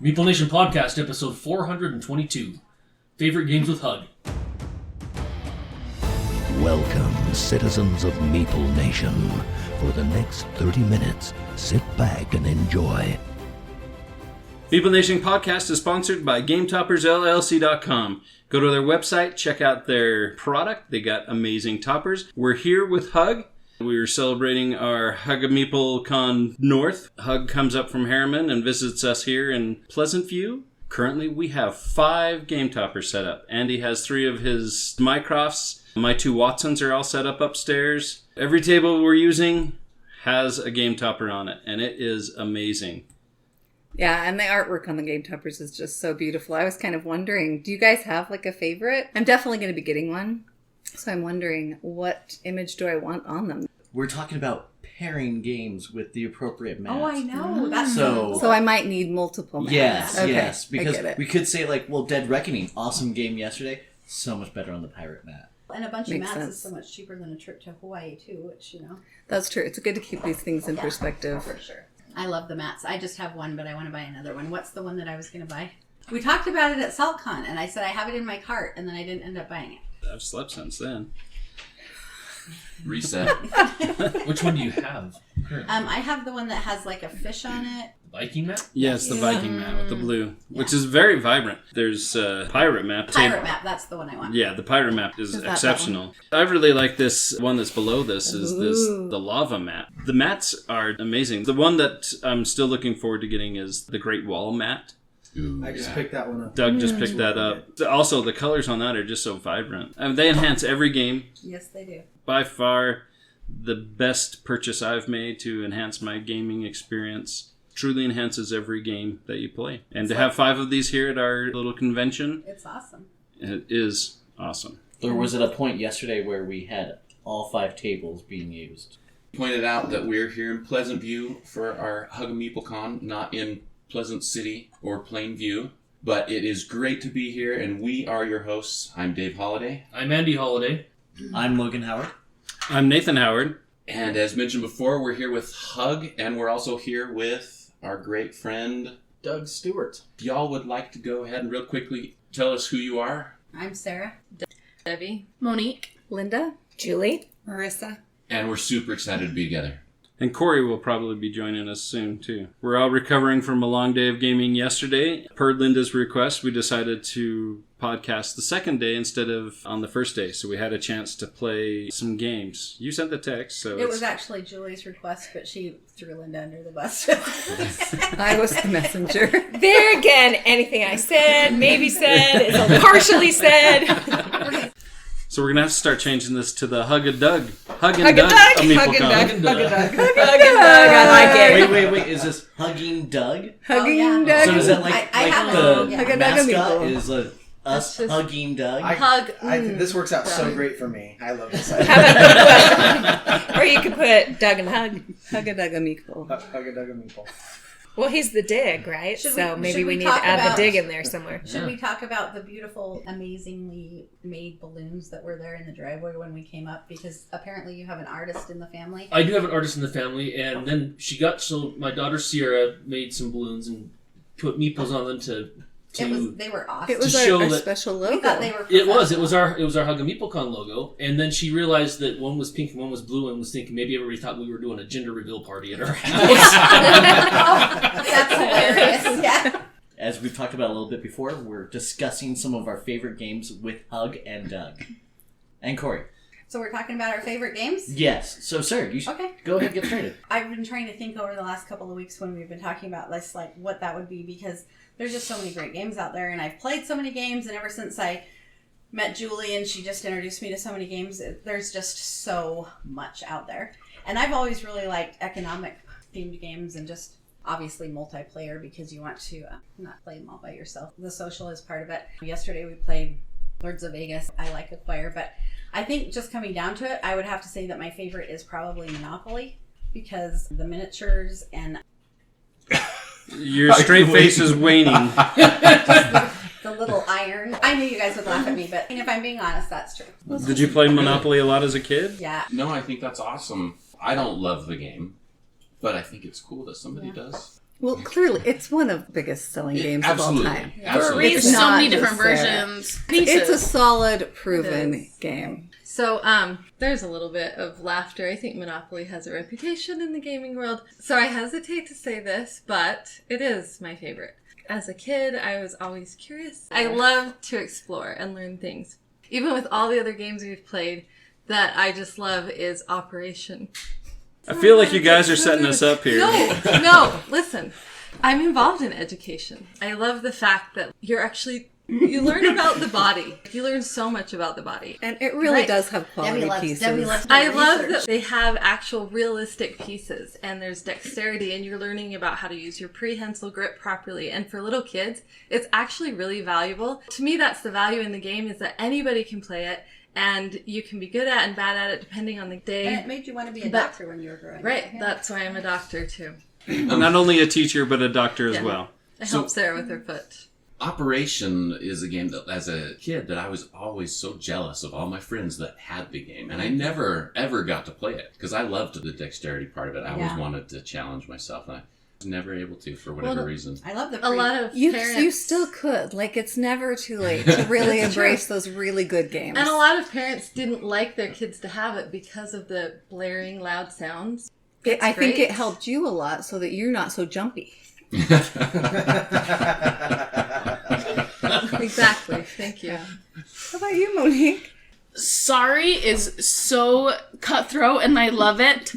Meeple Nation Podcast, episode 422. Favorite games with HUGG. Welcome, citizens of Meeple Nation. For the next 30 minutes, sit back and enjoy. Meeple Nation Podcast is sponsored by GameToppersLLC.com. Go to their website, check out their product. They got amazing toppers. We're here with HUGG. We are celebrating our HUGG-A-Meeple Con North. HUGG comes up from Herriman and visits us here in Pleasant View. Currently, we have 5 game toppers set up. Andy has 3 of his Mycrofts. My 2 Watsons are all set up upstairs. Every table we're using has a game topper on it, and it is amazing. Yeah, and the artwork on the game toppers is just so beautiful. I was kind of wondering, do you guys have like a favorite? I'm definitely going to be getting one. So I'm wondering, what image do I want on them? We're talking about pairing games with the appropriate mats. Oh, I know. That's So I might need multiple mats. Yes, Okay, yes. Because I get it. we could say, like, well, Dead Reckoning, awesome game yesterday. So much better on the pirate mat. And a bunch Makes of mats sense. is so much cheaper than a trip to Hawaii, too, which, you know. That's true. It's good to keep these things in perspective. For sure. I love the mats. I just have one, but I want to buy another one. What's the one that I was going to buy? We talked about it at SaltCon, and I said I have it in my cart, and then I didn't end up buying it. I've slept since then. Reset. Which one do you have currently? I have the one that has like a fish on it. Viking map? Yeah, it's the Viking map with the blue, which is very vibrant. There's a pirate map. Pirate map, that's the one I want. Yeah, the pirate map is Is that exceptional. I really like this one that's below this is the lava map. The mats are amazing. The one that I'm still looking forward to getting is the Great Wall mat. Ooh, I just picked that one up. Doug just picked that up. Also, the colors on that are just so vibrant. I mean, they enhance every game. Yes, they do. By far, the best purchase I've made to enhance my gaming experience. Truly enhances every game that you play. And to have 5 of these here at our little convention, It's awesome. it is awesome. There was at a point yesterday where we had all 5 tables being used. pointed out that we're here in Pleasant View for our HUGG-A-Meeple Con, not in Pleasant City or Plainview. But it is great to be here, and we are your hosts. I'm Dave Holliday. I'm Andy Holiday. I'm Logan Howard. I'm Nathan Howard. And as mentioned before, we're here with HUGG, and we're also here with our great friend Doug Stewart. If y'all would like to go ahead and real quickly tell us who you are. I'm Sarah. Debbie. Monique. Linda. Julie. Marissa. And we're super excited to be together. And Cory will probably be joining us soon, too. We're all recovering from a long day of gaming yesterday. Per Linda's request, we decided to podcast the second day instead of on the first day. So we had a chance to play some games. You sent the text, so It was actually Julie's request, but she threw Linda under the bus. I was the messenger. There again, anything I said, maybe said, is partially said. So we're going to have to start changing this to the Hug-A-Doug. Hug and Hug-A-Doug. Doug. A Meeple Hug and Con. Doug. Hug and Doug. I like it. Wait. Is this Hugging Doug? Hugging yeah. Doug. So is that like, I have the a- Hug-A-Doug mascot Meeple. is us just- hugging Doug? Hug. This works out so great for me. I love this. How about you put, or you could put Doug and Hug. HUGG-A-Meeple. HUGG-A-Meeple. Well, he's the dig, right? Should So we- maybe should we we need to talk add about- the dig in there somewhere. Should we talk about the beautiful, amazingly made balloons that were there in the driveway when we came up? Because apparently you have an artist in the family. I do have an artist in the family, and then so my daughter Sierra made some balloons and put meeples on them They were awesome. It was To show our that- special we logo. thought they were It was professional. our HUGG-A-Meeple Con logo, and then she realized that one was pink and one was blue, and was thinking maybe everybody thought we were doing a gender reveal party at our house. That's hilarious. Yeah. As we've talked about a little bit before, we're discussing some of our favorite games with Hug and Doug. And Cory. So we're talking about our favorite games? Yes. So, sir, you should Okay. go ahead and get started. I've been trying to think over the last couple of weeks when we've been talking about this, like what that would be, because there's just so many great games out there, and I've played so many games, and ever since I met Julie and she just introduced me to so many games, there's just so much out there. And I've always really liked economic themed games and just obviously multiplayer because you want to not play them all by yourself. The social is part of it. Yesterday we played Lords of Vegas. I like Acquire, but I think just coming down to it, I would have to say that my favorite is probably Monopoly because the miniatures and Your straight face is waning. the little iron. I knew you guys would laugh at me, but if I'm being honest, that's true. Did you play Monopoly a lot as a kid? Yeah. No, I think that's awesome. I don't love the game, but I think it's cool that somebody does. Well, clearly, it's one of the biggest selling games Absolutely. of all time. For a Absolutely. reason. It's So not many just different there. versions. It's a Pieces. solid, proven game. So, there's a little bit of laughter. I think Monopoly has a reputation in the gaming world. So I hesitate to say this, but it is my favorite. As a kid, I was always curious. I love to explore and learn things. Even with all the other games we've played, that I just love is Operation. I feel like you guys are setting us up here. No, listen. I'm involved in education. I love the fact that you learn about the body. You learn so much about the body. And it really does have quality pieces. Debbie loves I doing love research. that they have actual realistic pieces and there's dexterity and you're learning about how to use your prehensile grip properly. And for little kids, it's actually really valuable. To me, that's the value in the game is that anybody can play it and you can be good at and bad at it depending on the day. And it made you want to be a doctor when you were growing up. Right, Yeah. that's why I'm a doctor too. Not only a teacher, but a doctor as Yeah. well. I help Sarah with her foot. Operation is a game that, as a kid, that I was always so jealous of all my friends that had the game, and I never ever got to play it because I loved the dexterity part of it. I always wanted to challenge myself, and I was never able to for whatever reason. I love the A lot of You parents... still could. Like, it's never too late to really embrace those really good games. And a lot of parents didn't like their kids to have it because of the blaring, loud sounds. I think great. it helped you a lot so that you're not so jumpy. Exactly. Thank you. How about you, Monique? Sorry is so cutthroat, and I love it.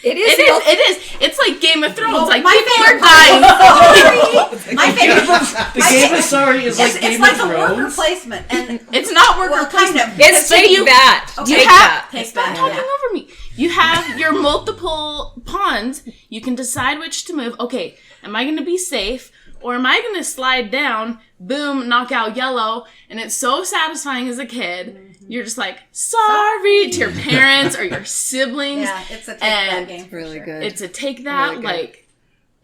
It is. It is. It's like Game of Thrones. Like my people favorite are dying. My favorite. The game of Sorry is like It's Game like of a worker Thrones. placement, and It's not worker well, kind placement. of. It's Take you that. You Take have that. Take stop that, talking yeah. over me. You have your multiple pawns. You can decide which to move. Okay, am I going to be safe? Or am I going to slide down, boom, knock out yellow, and it's so satisfying as a kid. You're just like, sorry to your parents or your siblings. Yeah, it's a take that game. for Really sure. good. It's a take that, Really good. like,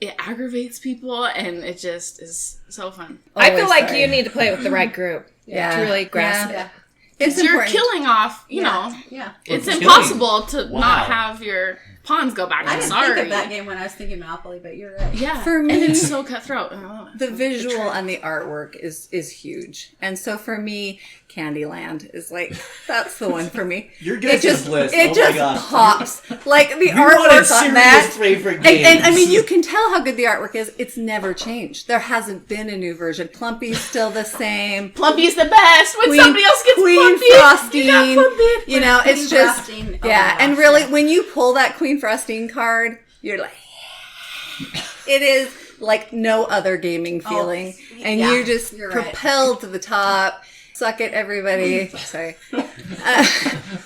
it aggravates people, and it just is so fun. I feel Always like sorry. you need to play it with the right group Yeah. to really grasp Yeah. it. It's You're important. killing off, you know. Yeah. It's Killing. impossible to Wow. not have your pawns go back I to didn't sorry. think of that game when I was thinking Monopoly, but you're right. Yeah. For me- and it's so cutthroat. Oh, The visual and the artwork is huge. And so for me, Candyland is like, that's the one for me. Your It guys' just, list. it Oh just my gosh. pops. Like the You wanted artwork on that. serious favorite And, games. and I mean, you can tell how good the artwork is. It's never changed. There hasn't been a new version. Plumpy's still the same. Plumpy's the best. When somebody else gets Queen Plumpy, Frosting. you got Plumpy. You know, it's Queen just Frosting, oh yeah. my And gosh, really, yeah. when you pull that Queen Frosting card, you're like, it is like no other gaming feeling, and yeah, you're just you're right. propelled to the top. Suck it, everybody. Sorry.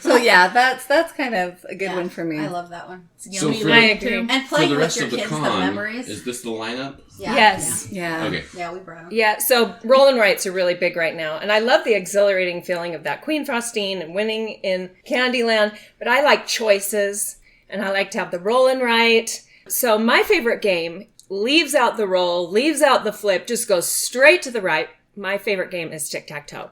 So yeah, that's kind of a good Yeah, one for me. I love that one. So for I the, agree. And for playing the with rest your of the kids, the con, memories. is this the lineup? Yeah, Yes. Yeah. Okay. Yeah, we brought them. Yeah, so roll and writes are really big right now. And I love the exhilarating feeling of that Queen Frosting and winning in Candyland. But I like choices, and I like to have the roll and write. So my favorite game leaves out the roll, leaves out the flip, just goes straight to the right. My favorite game is tic-tac-toe.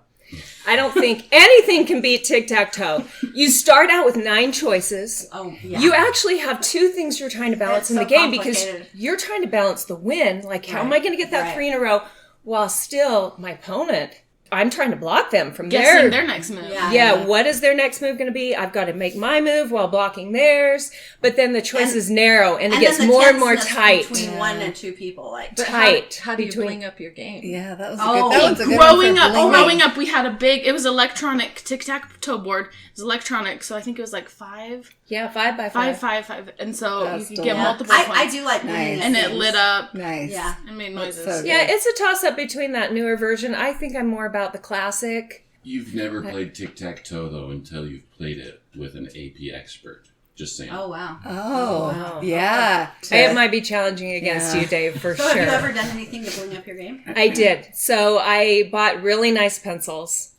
I don't think anything can beat tic-tac-toe. You start out with 9 choices. Oh, yeah. You actually have 2 things you're trying to balance It's in the so game because complicated. you're trying to balance the win. Like, how am I Right. going to get that Right. 3 in a row while still my opponent, I'm trying to block them from Guessing their... their next move. Yeah, what is their next move going to be? I've got to make my move while blocking theirs. But then the choice is narrow and it gets then the more and more tenseness tight. between 1 and 2 people. Like, But tight. How do you between- bling up your game? Yeah, that was a Oh, good. That was a good growing one for blinging. growing up, we had a big. It was electronic tic-tac-toe board. It was electronic, so I think it was like 5, Yeah, 5 by 5. 5, and so That's you could get yeah. multiple I points. do like Nice. winning and it games. lit up. Nice. Yeah. and made That's noises. so good. Yeah, it's a toss-up between that newer version. I think I'm more about the classic. You've never played tic-tac-toe, though, until you've played it with an AP expert. Just saying. Oh, wow. Oh, Wow. yeah. It might be challenging against Yeah. you, Dave, for So sure. have you ever done anything to bling up your game? I did. So I bought really nice pencils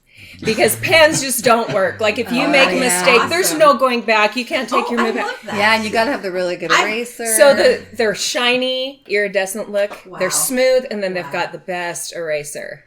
because pens just don't work. Like if you Oh, make a yeah. mistake, there's Awesome. no going back. You can't take Oh, your I move back. love that. Yeah, and you got to have the really good eraser. So they're shiny, iridescent look. Wow. They're smooth, and then they've Wow. got the best eraser.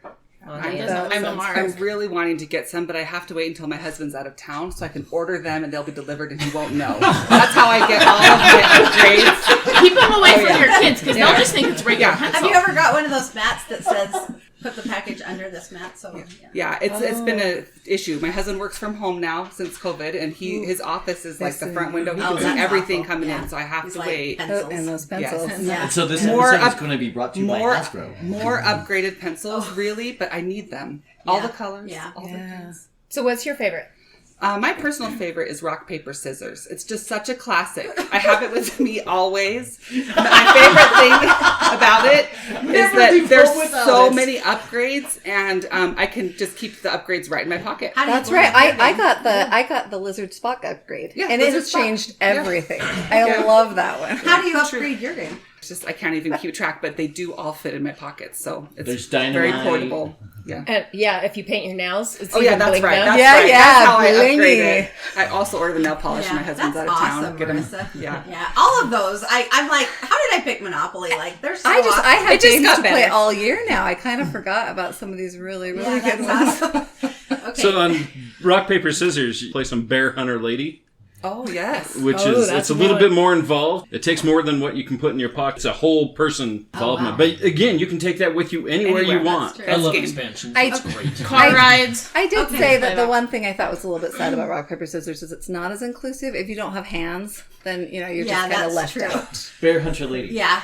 I'm really wanting to get some, but I have to wait until my husband's out of town so I can order them and they'll be delivered and he won't know. That's how I get all of my upgrades. Keep them away from your kids because they'll just think it's regular pencil. Have you ever got one of those mats that says put the package under this mat? So It's been an issue. My husband works from home now since COVID, and his office is like the front window. He can see everything coming in, so I have to wait. And those pencils. Yes. And so this episode is going to be brought to you by Hasbro. More upgraded pencils, really, but I need them. All the colors. All the things. So what's your favorite? My personal favorite is rock, paper, scissors. It's just such a classic. I have it with me always. My favorite thing about it is that there's so many upgrades, and I can just keep the upgrades right in my pocket. That's right. I got the lizard Spock upgrade, and it has changed everything. I love that one. How do you upgrade your game? It's just I can't even keep track, but they do all fit in my pockets, so it's There's very portable. Yeah. And if you paint your nails, it's that's right. That's right. That's how I upgrade it. I also order the nail polish. My husband's out of town. Get him. Yeah. All of those. I'm like, how did I pick Monopoly? Like, they're so awesome. I have games to play all year now. I kind of forgot about some of these really good ones. Awesome. Okay. So on rock paper scissors, you play some Bear Hunter Lady. Oh yes, It's a little bit more involved. It takes more than what you can put in your pocket. It's a whole person involvement. But again, you can take that with you anywhere you want. I love expansions. It's great. Car rides. I did say that the one thing I thought was a little bit sad about rock paper scissors is it's not as inclusive. If you don't have hands, then you're just kind of left out. Bear Hunter Lady. Yeah.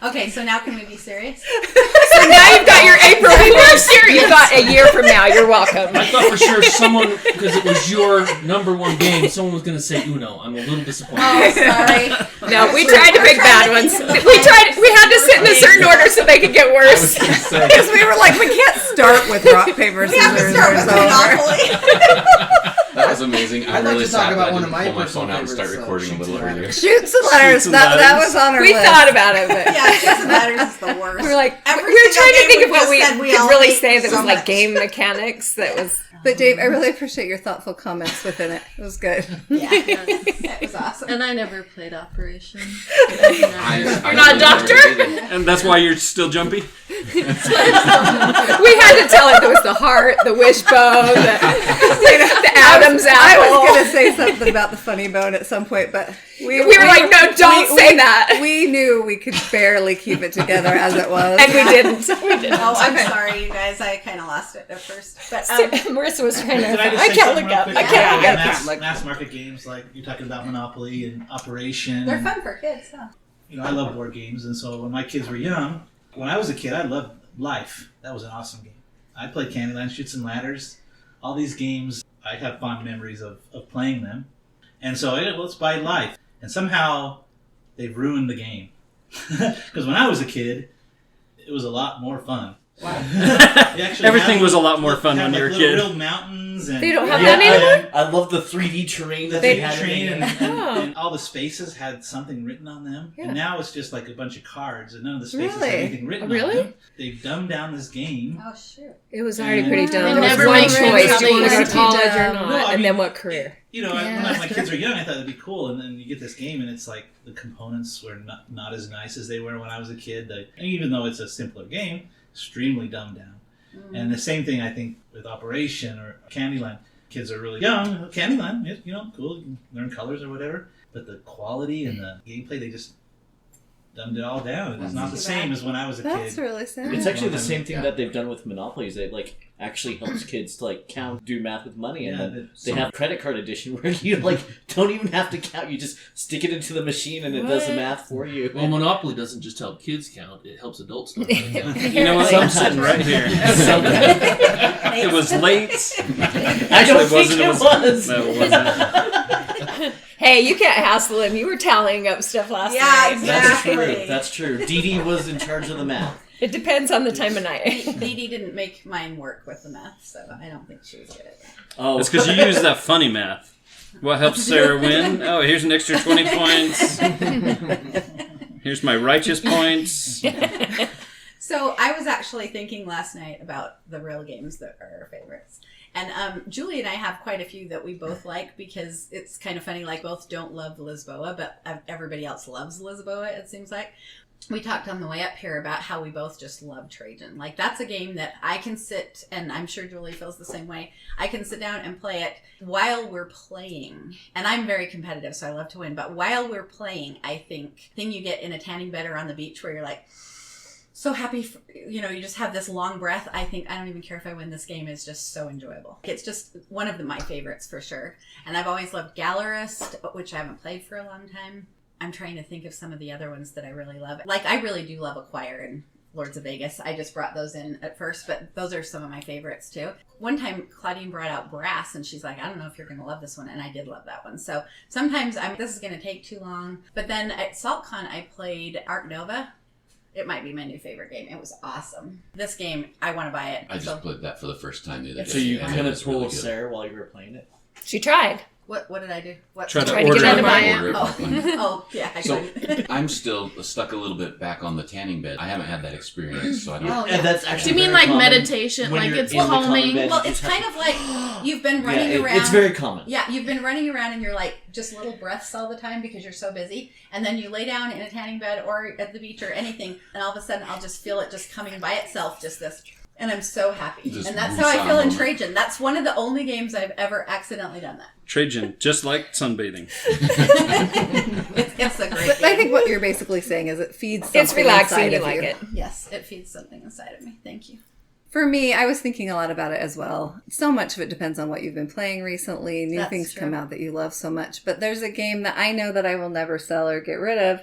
Okay, so now can we be serious? So now you've got your April Fool's. You've got a year from now. You're welcome. I thought for sure someone, because it was your number one game, someone was going to say Uno. I'm a little disappointed. Oh, sorry. No, we tried to pick bad ones. We had to sit in a certain order so they could get worse. Because we were like, we can't start with rock, paper, scissors. We have to start with Monopoly. That was amazing. I'm I'd like really to talk sad about that I one didn't of my pull my personal phone out and start favorites, recording a little earlier. Shoots and ladders. That was on our We list. thought about it, but Shoots and ladders is the worst. we were like, Every we were trying to single think game of what we just said we could all really hate say that so was like much. game mechanics. That was. But Dave, I really appreciate your thoughtful comments within it. It was good. Yeah, it was awesome. And I never played Operation. You're not a doctor? And that's why you're still jumpy? We had to tell it there was the heart, the wishbone, the Adam's apple. I was going to say something about the funny bone at some point, but we were like, no, don't say that. We knew we could barely keep it together as it was. And we didn't. Oh, I'm sorry, you guys. I kind of lost it at first. But Marissa was trying to. Can I just I say can't something look real up. quick? I can't Yeah, look up. mass market games like you're talking about Monopoly and Operation. they're fun for kids, huh? You know, I love board games, and so when my kids were young, when I was a kid, I loved Life. That was an awesome game. I played Candyland, Shoots and Ladders. All these games, I have fond memories of playing them. And so let's buy Life. And somehow they've ruined the game. Because when I was a kid, it was a lot more fun. Wow. Everything was a lot more fun when you were a kid. Real mountains and They don't have that anymore? I love the 3D terrain that they they had. train in it. and all the spaces had something written on them. Yeah. And now it's just like a bunch of cards and none of the spaces Really? have anything written Really? on them. They've dumbed down this game. Oh, shoot. It was already pretty dumb. They There was never one make choice. how Do you want to they go to used to college or do. not? No, I And mean- then what career? You know, when my kids were young, I thought it'd be cool. And then you get this game and it's like the components were not as nice as they were when I was a kid. Even though it's a simpler game, extremely dumbed down. And the same thing, I think, with Operation or Candyland. Kids are really young. Candyland, you know, cool. You can learn colors or whatever. But the quality and the gameplay, they just dumbed it all down. And it's not the same as when I was a kid. That's really sad. It's actually the same thing that they've done with Monopoly. Is they actually helps kids to count, do math with money, and then they have credit card edition where you don't even have to count. You just stick it into the machine and it does the math for you. Well, Monopoly doesn't just help kids count; it helps adults learn how to count. You know what? I'm sitting right here. It was late. I don't think it was. No, it wasn't. Hey, you can't hassle him. You were tallying up stuff last Yeah, night. exactly. That's true. Dee Dee was in charge of the math. It depends on the time of night. Dee Dee didn't make mine work with the math, so I don't think she was good at that. Oh, It's because you use that funny math. What helps Sarah win? Oh, here's an extra 20 points. Here's my righteous points. So I was actually thinking last night about the real games that are our favorites. And Julie and I have quite a few that we both like because it's kind of funny, both don't love Lisboa, but everybody else loves Lisboa, it seems like. we talked on the way up here about how we both just love Trajan. Like, that's a game that I can sit, and I'm sure Julie feels the same way. I can sit down and play it while we're playing. And I'm very competitive, so I love to win. But while we're playing, I think, thing you get in a tanning bed or on the beach where you're like, so happy, you just have this long breath. I think, I don't even care if I win this game, is just so enjoyable. It's just one of my favorites for sure. And I've always loved Gallerist, which I haven't played for a long time. I'm trying to think of some of the other ones that I really love. Like, I really do love Acquire and Lords of Vegas. I just brought those in at first, but those are some of my favorites too. One time Claudine brought out Brass and she's like, I don't know if you're going to love this one. And I did love that one. So sometimes this is going to take too long. But then at SaltCon, I played Arc Nova. It might be my new favorite game. It was awesome. This game, I want to buy it. I just played that for the first time the other day. So you and kind it of was pulled really good. Sarah while you were playing it? She tried. What did I do? What? Try to Try to order get it. out of Order it. Oh, yeah. I So couldn't. I'm still stuck a little bit back on the tanning bed. I haven't had that experience, so I don't. Oh, And that's Do actually you mean very like common meditation? when Like you're it's in the common calming? bed, Well, you it's just kind have of like you've been running to- around. It's very common. Yeah, you've been running around and you're like just little breaths all the time because you're so busy. And then you lay down in a tanning bed or at the beach or anything, and all of a sudden I'll just feel it just coming by itself, just this. And I'm so happy. Just and that's how I feel in moment. Trajan. That's one of the only games I've ever accidentally done that. Trajan, just like sunbathing. It's a great But game. I think what you're basically saying is it feeds something It's relaxing. inside You of like you. it. Yes, it feeds something inside of me. Thank you. For me, I was thinking a lot about it as well. So much of it depends on what you've been playing recently. New That's things true. come out that you love so much. But there's a game that I know that I will never sell or get rid of.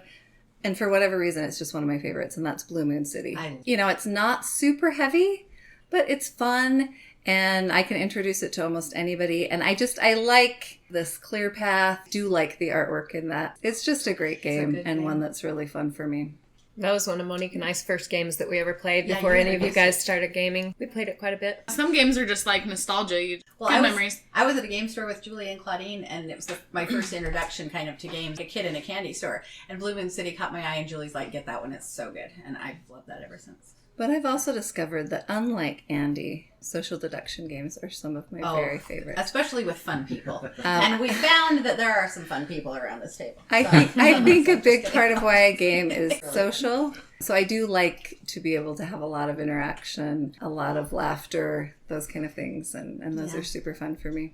And for whatever reason, it's just one of my favorites, and that's Blue Moon City. It's not super heavy, but it's fun, and I can introduce it to almost anybody. And I like this clear path. Do like the artwork in that. It's just a great game good and game. one that's really fun for me. That was one of Monique and I's first games that we ever played Yeah, before you any were of you nice. guys started gaming. We played it quite a bit. Some games are just like nostalgia. Good I was, memories. I was at a game store with Julie and Claudine, and it was my first introduction kind of to games. A kid in a candy store, and Blue Moon City caught my eye, and Julie's like, "Get that one, it's so good," and I've loved that ever since. But I've also discovered that unlike Andy, social deduction games are some of my very favorites. Especially with fun people. And we found that there are some fun people around this table. I think a big part of why I game is social. So I do like to be able to have a lot of interaction, a lot of laughter, those kind of things. And those are super fun for me.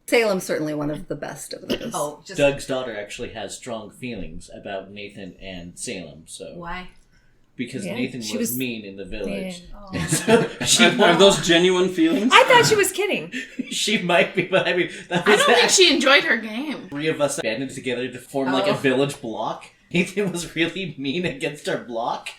Salem's certainly one of the best of those. Doug's daughter actually has strong feelings about Nathan and Salem. So why? Because Yeah, Nathan she was was- mean in the village. Yeah. And so she Are those genuine feelings? I thought she was kidding. She might be, but I mean, that I was don't think she enjoyed her game. 3 of us banded together to form like a village block. Nathan was really mean against our block.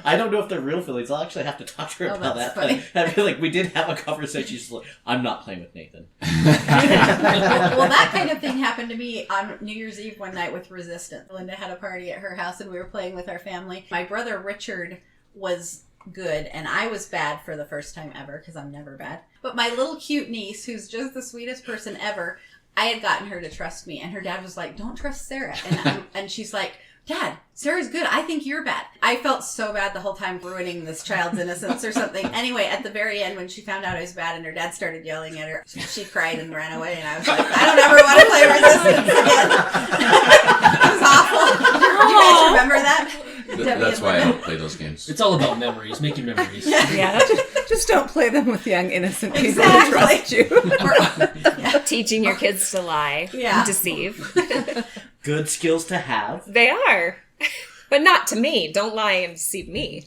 I don't know if they're real feelings. I'll actually have to talk to her about that. that's funny. But I feel like we did have a conversation. She's like, I'm not playing with Nathan. Well, that kind of thing happened to me on New Year's Eve one night with Resistance. Linda had a party at her house, and we were playing with our family. My brother Richard was good, and I was bad for the first time ever, because I'm never bad. But my little cute niece, who's just the sweetest person ever, I had gotten her to trust me, and her dad was like, "Don't trust Sarah." And she's like, "Dad, Sarah's good. I think you're bad." I felt so bad the whole time, ruining this child's innocence or something. Anyway, at the very end, when she found out I was bad and her dad started yelling at her, she cried and ran away, and I was like, I don't ever want to play Resistance again. It was awful. Do you guys remember that? That's why I don't play those games. It's all about memories, making memories. Yeah, just don't play them with young, innocent people who trust you. Teaching your kids to lie Yeah. and deceive. Good skills to have. They are. But not to me. Don't lie and deceive me.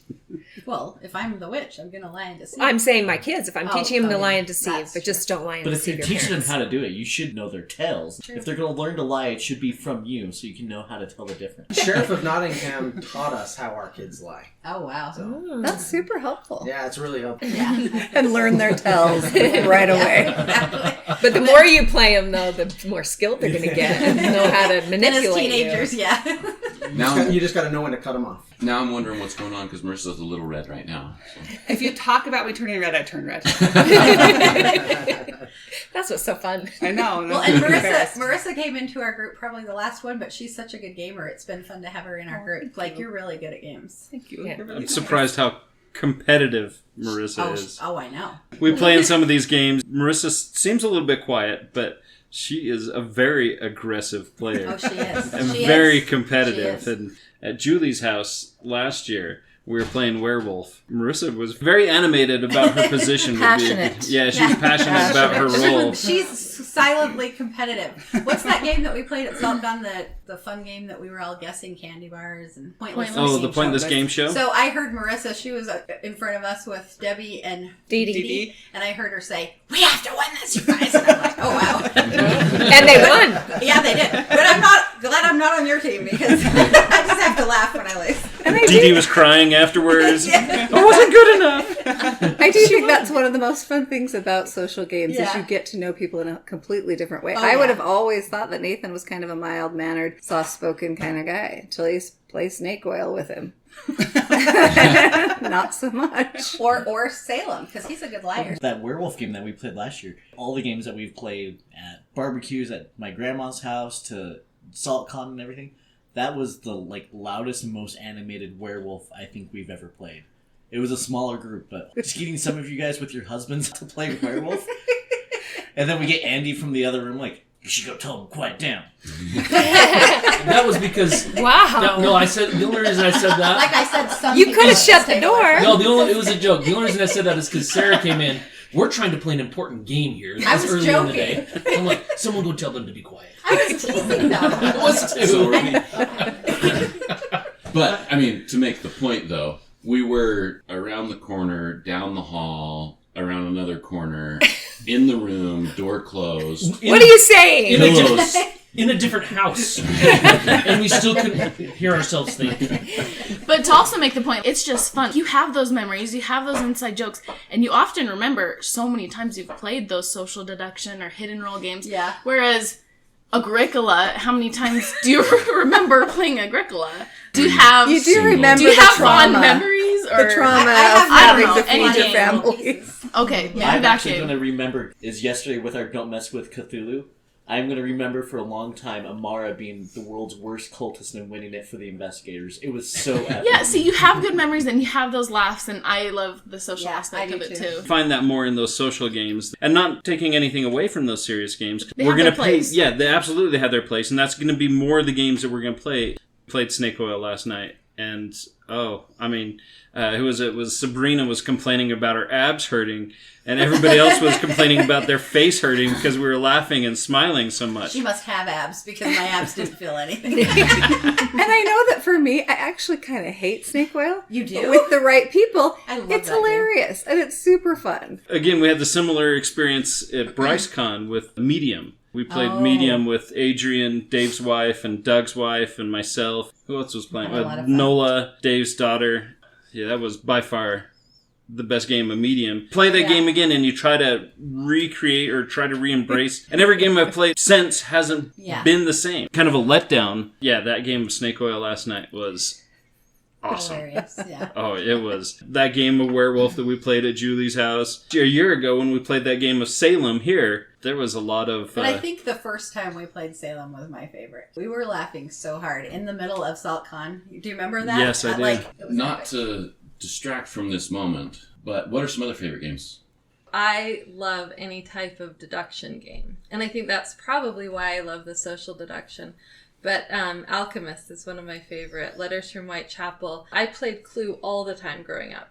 Well, if I'm the witch, I'm going to lie and deceive. I'm saying my kids, if I'm teaching them to lie and that's deceive, but just don't lie and But if deceive you're your teaching them parents. how to do it, you should know their tells. True. If they're going to learn to lie, it should be from you, so you can know how to tell the difference. Sheriff of Nottingham taught us how our kids lie. Oh, wow. So, That's super helpful. yeah, it's really helpful. Yeah. And learn their tells right away. Exactly. But the more you play them, though, the more skilled they're going to get and know how to And as manipulate teenagers, you. yeah. You just got to know when to cut them off. Now I'm wondering what's going on because Marissa's a little red right now. So. If you talk about me turning red, I turn red. That's what's so fun. I know. Well, and Marissa came into our group probably the last one, but she's such a good gamer. It's been fun to have her in our group. Like, you're really good at games. Thank you. Yeah. You're really I'm nice. surprised how competitive Marissa is. Oh, I know. We play in some of these games. Marissa seems a little bit quiet, but she is a very aggressive player. Oh, she is. And She very is. competitive. She is. And at Julie's house last year. We were playing werewolf. Marissa was very animated about her position. Passionate. Yeah, she's passionate about her role. She's silently competitive. What's that game that we played at SaltCon, the fun game that we were all guessing candy bars and pointless the Pointless Game Show? So I heard Marissa, she was in front of us with Debbie and Dee Dee, and I heard her say, "We have to win this, you guys." And I'm like, "Oh, wow." And they won. Yeah, they did. But I'm glad I'm not on your team because I just have to laugh when I lose. Dee Dee was crying afterwards. I wasn't good enough. I do think that's one of the most fun things about social games is you get to know people in a completely different way. I would have always thought that Nathan was kind of a mild-mannered, soft-spoken kind of guy until he plays snake oil with him. Not so much. Or Salem, because he's a good liar. That werewolf game that we played last year, all the games that we've played at barbecues at my grandma's house to SaltCon and everything, that was the loudest and most animated werewolf I think we've ever played. It was a smaller group, but just getting some of you guys with your husbands to play werewolf, and then we get Andy from the other room like, "You should go tell him to quiet down." That was because No, I said the only reason I said that. Like I said, some you could have shut the door. No, it was a joke. The only reason I said that is because Sarah came in. We're trying to play an important game here. I was early joking. in the day. I'm like, someone go tell them to be quiet. I was teasing them. It was too. So but, I mean, to make the point, though, we were around the corner, down the hall, around another corner, in the room, door closed. What are you saying? In a different house. And we still couldn't hear ourselves think. But to also make the point, it's just fun. You have those memories, you have those inside jokes, and you often remember so many times you've played those social deduction or hidden roll games. Yeah. Whereas Agricola, how many times do you remember playing Agricola? Do you have remember do you the have trauma. fond memories or The trauma I of don't know, having to any feed your game. family. Okay, I'm that actually game. going to remember is yesterday with our Don't Mess With Cthulhu. I'm going to remember for a long time Amara being the world's worst cultist and winning it for the investigators. It was so epic. Yeah, see, you have good memories and you have those laughs, and I love the social aspect of it too. Find that more in those social games, and not taking anything away from those serious games. They we're have gonna their place. play. Yeah, they absolutely have their place, and that's going to be more of the games that we're going to play. Played Snake Oil last night, and who was it? Was Sabrina was complaining about her abs hurting, and everybody else was complaining about their face hurting because we were laughing and smiling so much. She must have abs because my abs didn't feel anything. And I know that for me, I actually kind of hate snake oil. You do? But with the right people, I love it's that hilarious and it's super fun. Again, we had the similar experience at BryceCon with Medium. We played Medium with Adrian, Dave's wife, and Doug's wife, and myself. Who else was playing? Nola, Dave's daughter. Yeah, that was by far the best game of Medium. Play that game again and you try to recreate or try to re-embrace. And every game I've played since hasn't been the same. Kind of a letdown. Yeah, that game of Snake Oil last night was awesome. Hilarious, yeah. Oh, it was. That game of Werewolf that we played at Julie's house. A year ago when we played that game of Salem here, there was a lot of... But I think the first time we played Salem was my favorite. We were laughing so hard in the middle of SaltCon. Do you remember that? Yes, I do. Not to distract from this moment, but what are some other favorite games? I love any type of deduction game. And I think that's probably why I love the social deduction. But Alchemist is one of my favorite. Letters from Whitechapel. I played Clue all the time growing up.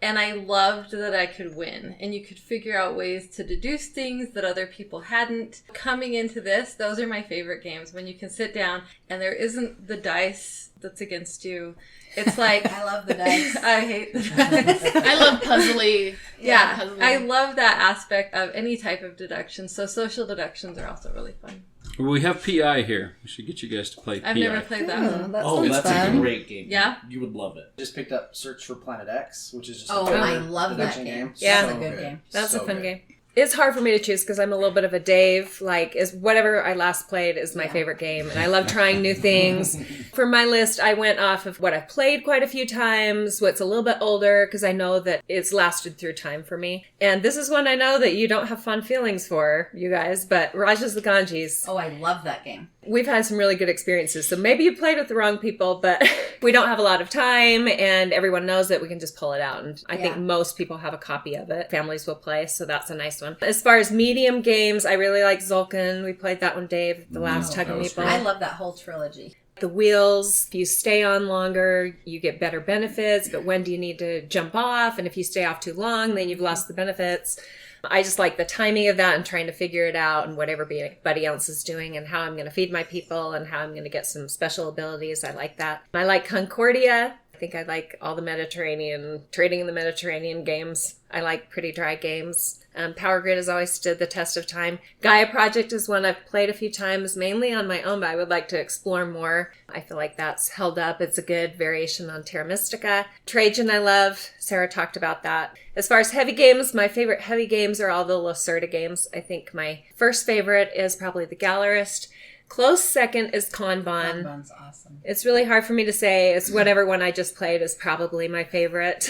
And I loved that I could win. And you could figure out ways to deduce things that other people hadn't. Coming into this, those are my favorite games. When you can sit down and there isn't the dice that's against you. It's like... I love the dice. I hate the dice. I love puzzly. Yeah, puzzly. I love that aspect of any type of deduction. So social deductions are also really fun. Well, we have PI here. We should get you guys to play PI. I've never played that one. That's fun. a great game. Yeah? You would love it. Just picked up Search for Planet X, which is just I love that deduction game. Yeah. That's a good game. That's So a fun good. game. It's hard for me to choose because I'm a little bit of a Dave. Like, is whatever I last played is my favorite game, and I love trying new things. For my list, I went off of what I've played quite a few times, what's a little bit older, because I know that it's lasted through time for me. And this is one I know that you don't have fond feelings for, you guys, but Raja's the Ganges. Oh, I love that game. We've had some really good experiences. So maybe you played with the wrong people, but we don't have a lot of time and everyone knows that we can just pull it out. And I think most people have a copy of it. Families will play, so that's a nice one. As far as medium games, I really like Zulkin. We played that one, Dave, the last HUGG-A-Meeple. I love that whole trilogy. the wheels. If you stay on longer, you get better benefits, but when do you need to jump off? And if you stay off too long, then you've lost the benefits. I just like the timing of that and trying to figure it out and what everybody else is doing and how I'm going to feed my people and how I'm going to get some special abilities. I like that. I like Concordia. I think I like all the Mediterranean, trading in the Mediterranean games. I like pretty dry games. Power Grid has always stood the test of time. Gaia Project is one I've played a few times, mainly on my own, but I would like to explore more. I feel like that's held up. It's a good variation on Terra Mystica. Trajan I love. Sarah talked about that. As far as heavy games, my favorite heavy games are all the Lacerda games. I think my first favorite is probably the Gallerist. Close second is Kanban. Kanban's awesome. It's really hard for me to say. It's whatever one I just played is probably my favorite.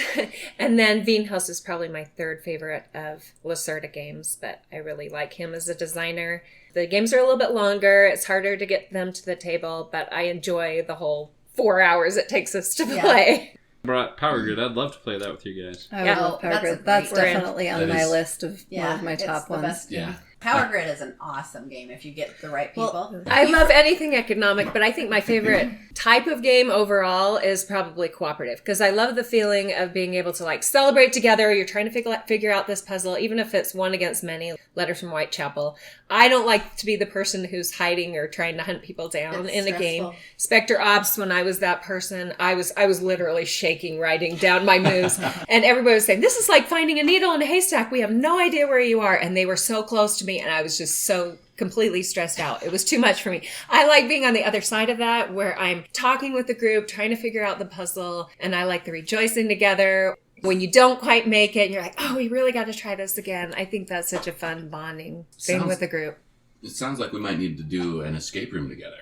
And then Wienhaus is probably my third favorite of Lacerda games, but I really like him as a designer. The games are a little bit longer. It's harder to get them to the table, but I enjoy the whole 4 hours it takes us to play. Brought Power Grid. I'd love to play that with you guys. I love Power Grid. That's definitely on my list of one of my top ones. Best game. Power Grid is an awesome game if you get the right people. Well, I love anything economic, but I think my favorite type of game overall is probably cooperative because I love the feeling of being able to like celebrate together. You're trying to figure out this puzzle, even if it's one against many. Letters from Whitechapel. I don't like to be the person who's hiding or trying to hunt people down in a game. Spectre Ops, when I was that person, I was literally shaking writing down my moves. And everybody was saying, this is like finding a needle in a haystack. We have no idea where you are. And they were so close to me. And I was just so completely stressed out. It was too much for me. I like being on the other side of that where I'm talking with the group, trying to figure out the puzzle. And I like the rejoicing together. When you don't quite make it and you're like, oh, we really got to try this again. I think that's such a fun bonding thing with the group. It sounds like we might need to do an escape room together.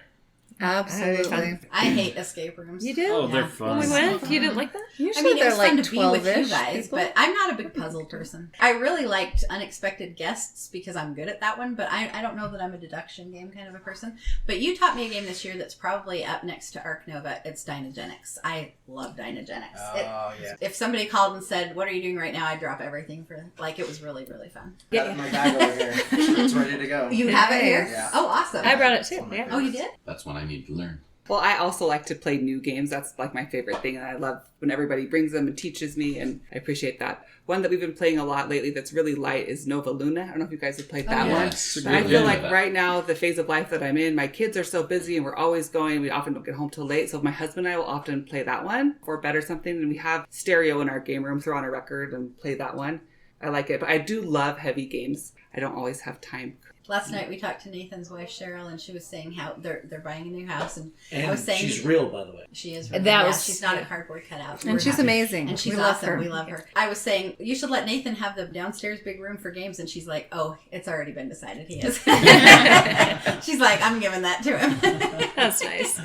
Absolutely. I hate escape rooms. You do? Oh, they're fun. When we went? You didn't like that? I mean, it was fun to be with you guys, but I'm not a big puzzle person. I really liked Unexpected Guests because I'm good at that one, but I don't know that I'm a deduction game kind of a person. But you taught me a game this year that's probably up next to Arc Nova. It's Dynagenics. I love Dynagenics. Oh, yeah. If somebody called and said, what are you doing right now? I'd drop everything for, like, it was really, really fun. Got it in my bag over here. It's ready to go. You have it here? Yeah. Oh, awesome. I brought it too. Yeah. Oh, you did? That's one I need to learn. Well, I also like to play new games. That's like my favorite thing. And I love when everybody brings them and teaches me, and I appreciate that. One that we've been playing a lot lately that's really light is Nova Luna. I don't know if you guys have played that one. Yes. I feel like right now, the phase of life that I'm in, my kids are so busy and we're always going. We often don't get home till late. So my husband and I will often play that one or bet or something. And we have stereo in our game room, throw on a record and play that one. I like it. But I do love heavy games. I don't always have time. Last night we talked to Nathan's wife Cheryl, and she was saying how they're buying a new house, and And I was saying she's real, by the way. She is real. That Yeah, was- she's not a cardboard cutout. And We're she's happy. amazing. And she's We love awesome. her. We love her. I was saying you should let Nathan have the downstairs big room for games, and she's like, "Oh, it's already been decided. He is." She's like, "I'm giving that to him." That's nice.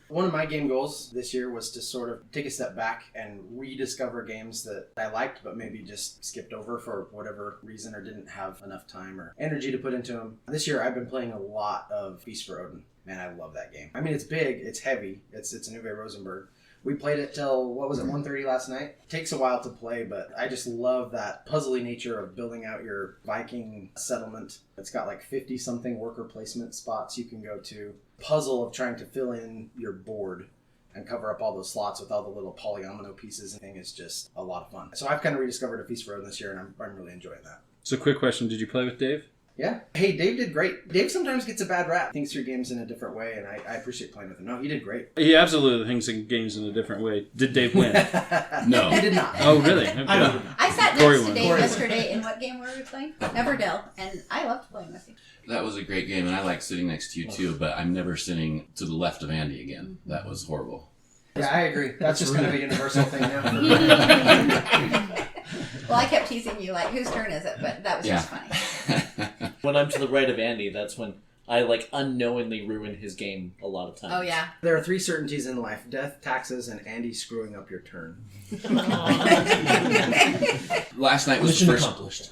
One of my game goals this year was to sort of take a step back and rediscover games that I liked but maybe just skipped over for whatever reason or didn't have enough time or energy to put into them. This year I've been playing a lot of Feast for Odin. Man, I love that game. I mean, it's big, it's heavy, it's a Uwe Rosenberg. We played it till, 1:30 last night? It takes a while to play, but I just love that puzzly nature of building out your Viking settlement. It's got like 50-something worker placement spots you can go to. Puzzle of trying to fill in your board and cover up all those slots with all the little polyomino pieces and thing is just a lot of fun. So I've kind of rediscovered A Feast for Odin this year, and I'm really enjoying that. So quick question, did you play with Dave? Yeah. Hey, Dave did great. Dave sometimes gets a bad rap. Thinks through games in a different way, and I appreciate playing with him. No, he did great. He absolutely thinks in games in a different way. Did Dave win? No. He did not. Oh, really? Okay. I sat Cory next to won. Dave Cory yesterday. In what game were we playing? Everdell, and I loved playing with you. That was a great game, and I like sitting next to you too, but I'm never sitting to the left of Andy again. That was horrible. Yeah, I agree. That's just kind of a universal thing now. Well, I kept teasing you, like, whose turn is it? But that was just funny. When I'm to the right of Andy, that's when I unknowingly ruin his game a lot of times. Oh, yeah. There are 3 certainties in life: death, taxes, and Andy screwing up your turn. Last night was the Mission first. accomplished.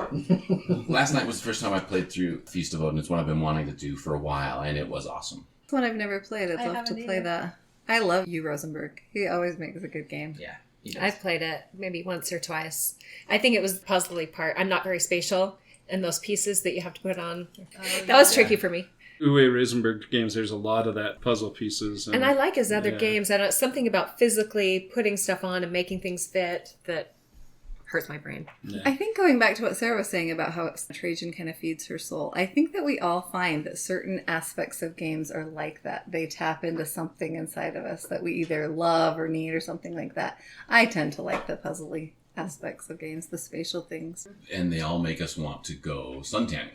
Last night was the first time I played through Feast of Odin. It's one I've been wanting to do for a while, and it was awesome. It's one I've never played. I'd I love to haven't play either. that. I love you, Rosenberg. He always makes a good game. Yeah, he does. I've played it maybe once or twice. I think it was the puzzly part. I'm not very spatial, and those pieces that you have to put on, that was tricky for me. Uwe Rosenberg games, there's a lot of that puzzle pieces. And I like his other games. And it's something about physically putting stuff on and making things fit that hurts my brain. Yeah. I think going back to what Sarah was saying about how Trajan kind of feeds her soul, I think that we all find that certain aspects of games are like that. They tap into something inside of us that we either love or need or something like that. I tend to like the puzzly aspects of games, the spatial things. And they all make us want to go suntanning.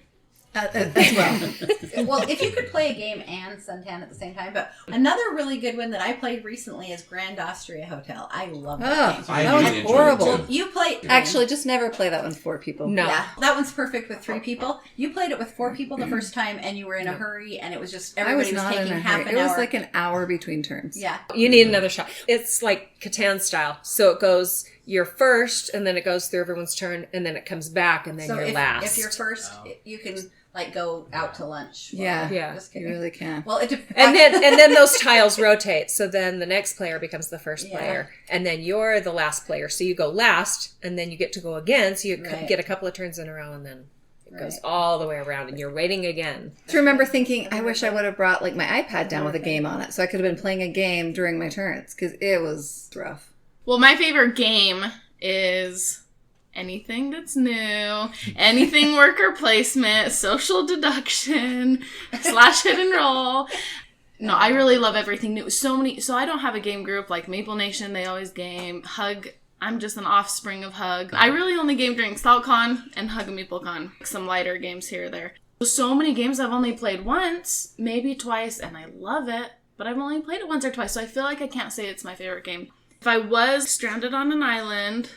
As well. Well, if you could play a game and suntan at the same time. But another really good one that I played recently is Grand Austria Hotel. I love that game. That was horrible. You play... Actually, just never play that one 4 people. No. Yeah, that one's perfect with 3 people. You played it with 4 people the first time, and you were in a hurry, and it was just everybody was taking half an hour. It was like an hour between turns. Yeah. You need another shot. It's like Catan style. So it goes, you're first, and then it goes through everyone's turn, and then it comes back, and then So you're if, last. if you're first, you can like go out to lunch. Yeah, yeah, just you really can. Well, it and then those tiles rotate. So then the next player becomes the first player, and then you're the last player. So you go last, and then you get to go again. So you get a couple of turns in a row, and then it goes all the way around, and you're waiting again. I remember thinking, I wish I would have brought like my iPad down with a game on it, so I could have been playing a game during my turns because it was rough. Well, my favorite game is anything that's new, anything worker placement, social deduction, / hit and roll. No, I really love everything new. So I don't have a game group like Maple Nation, they always game. HUGG, I'm just an offspring of HUGG. I really only game during StoutCon and HUGG-A-Meeple. Some lighter games here or there. So many games I've only played once, maybe twice, and I love it, but I've only played it once or twice, so I feel like I can't say it's my favorite game. If I was stranded on an island,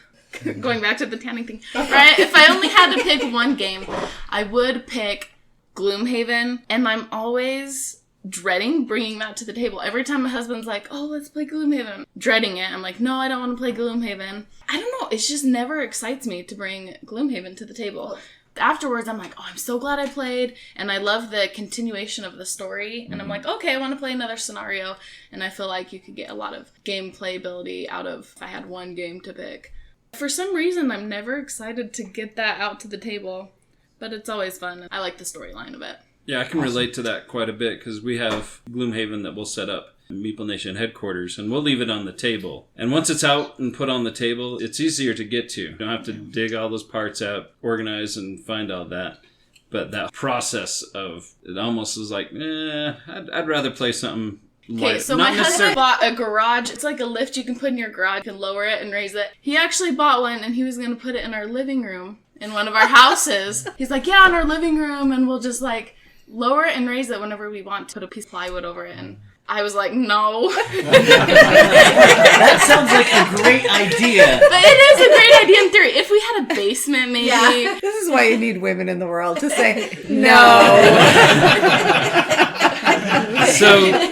going back to the tanning thing, right? If I only had to pick one game, I would pick Gloomhaven, and I'm always dreading bringing that to the table. Every time my husband's like, oh, let's play Gloomhaven, dreading it. I'm like, no, I don't want to play Gloomhaven. I don't know, it just never excites me to bring Gloomhaven to the table. Afterwards, I'm like, oh, I'm so glad I played, and I love the continuation of the story, and I'm like, okay, I want to play another scenario, and I feel like you could get a lot of gameplay ability out of if I had one game to pick. For some reason, I'm never excited to get that out to the table, but it's always fun. I like the storyline of it. Yeah, I can relate to that quite a bit because we have Gloomhaven that we'll set up in Meeple Nation headquarters, and we'll leave it on the table. And once it's out and put on the table, it's easier to get to. You don't have to dig all those parts out, organize, and find all that. But that process of it almost is like, I'd rather play something. Okay, so my husband bought a garage. It's like a lift you can put in your garage. You can lower it and raise it. He actually bought one, and he was going to put it in our living room in one of our houses. He's like, yeah, in our living room, and we'll just like lower it and raise it whenever we want to put a piece of plywood over it. And I was like, no. That sounds like a great idea. But it is a great idea in theory. If we had a basement, maybe. Yeah. This is why you need women in the world to say no. So,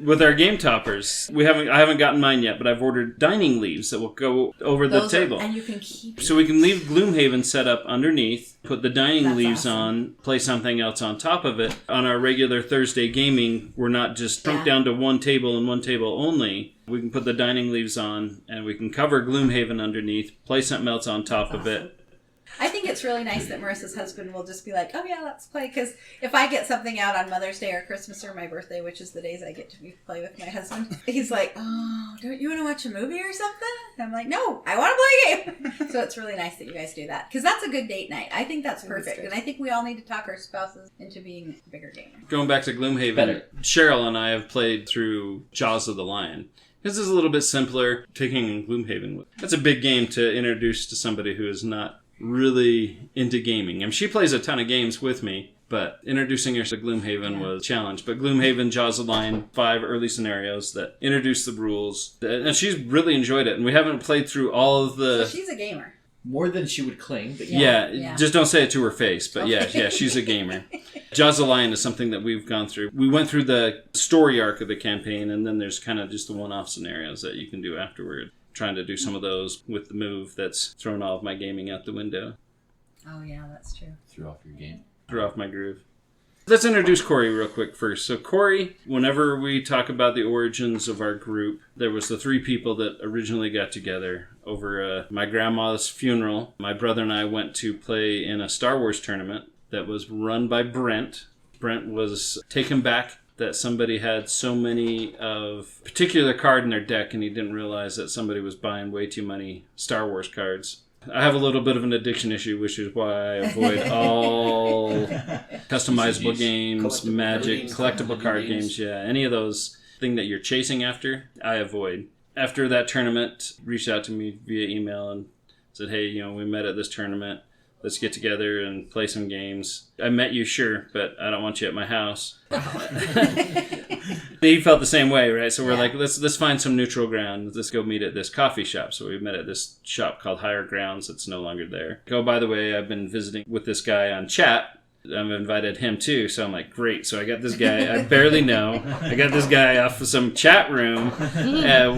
with our game toppers, I haven't gotten mine yet, but I've ordered dining leaves that will go over the table. And you can keep So we can leave Gloomhaven set up underneath, put the dining leaves on, play something else on top of it. On our regular Thursday gaming, we're not just shrunk down to one table and one table only. We can put the dining leaves on, and we can cover Gloomhaven underneath, play something else on top of it. I think it's really nice that Marissa's husband will just be like, oh yeah, let's play. Because if I get something out on Mother's Day or Christmas or my birthday, which is the days I get to play with my husband, he's like, oh, don't you want to watch a movie or something? And I'm like, no, I want to play a game. So it's really nice that you guys do that. Because that's a good date night. I think that's perfect. And I think we all need to talk our spouses into being bigger gamers. Going back to Gloomhaven, Cheryl and I have played through Jaws of the Lion. This is a little bit simpler, taking Gloomhaven. That's a big game to introduce to somebody who is not really into gaming. I mean, she plays a ton of games with me, but introducing her to Gloomhaven was a challenge. But Gloomhaven, Jaws of the Lion, 5 early scenarios that introduce the rules. And she's really enjoyed it. And we haven't played through all of the... So she's a gamer. More than she would claim, but yeah. Just don't say it to her face. But yeah, she's a gamer. Jaws of the Lion is something that we've gone through. We went through the story arc of the campaign, and then there's kind of just the one-off scenarios that you can do afterward. Trying to do some of those with the move that's thrown all of my gaming out the window. Oh yeah, that's true. Threw off your game. Threw off my groove. Let's introduce Cory real quick first. So Cory, whenever we talk about the origins of our group, there was the 3 people that originally got together over my grandma's funeral. My brother and I went to play in a Star Wars tournament that was run by Brent Brent was taken back that somebody had so many of a particular card in their deck, and he didn't realize that somebody was buying way too many Star Wars cards. I have a little bit of an addiction issue, which is why I avoid all customizable games, Magic, collectible card games. Yeah, any of those thing that you're chasing after, I avoid. After that tournament, reached out to me via email and said, hey, we met at this tournament. Let's get together and play some games. I met you, sure, but I don't want you at my house. He felt the same way, right? So we're like, let's find some neutral ground. Let's go meet at this coffee shop. So we met at this shop called Higher Grounds. It's no longer there. Oh, by the way, I've been visiting with this guy on chat. I've invited him too. So I'm like, great. So I got this guy I barely know. I got this guy off of some chat room.